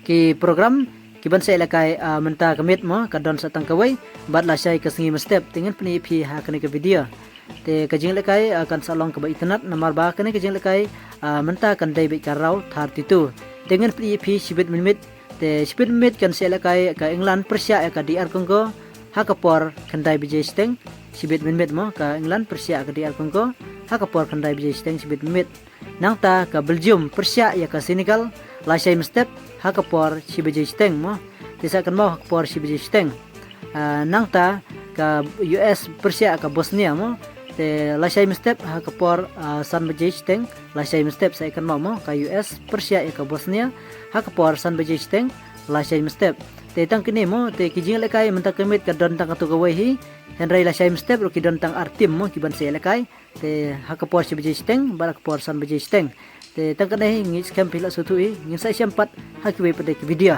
ki program kiban sai lakai menta kamit mo kadon satang kawai bat la sai kasengi step dengan pni phi ha kene ke video te kajing lakai akan salong ke ba internet nomor ba kene kajing lakai menta kan dai be karau thar titu dengan pni phi sibit minit te sibit minit kan sai lakai ka England Persia ka DR Kongo ha kapor kandai bijay steng sibit minit mo ka England Persia ka DR Kongo ha kapor kandai bijay steng sibit minit nang ta ka Belgium Persia ya ka Senegal la sai step ha kapor sibijay steng mo tisa kan mo kapor sibijay steng nang ta ka US Persia ka Bosnia mo te la sai step ha kapor san bijay steng la sai step sai kan mo ka US Persia ya ka Bosnia ha kapor san bijay steng la sai step te tang kini mo te kijing lekai mentak kemit ka don tang atu kawai hi henrai la sai step ro ki don tang artim mo kiban se lekai te ha kapor sibijay steng barak kapor san bijay steng te tang kanai ngis kam pila sutu i ngin sai sempat ha ki pada video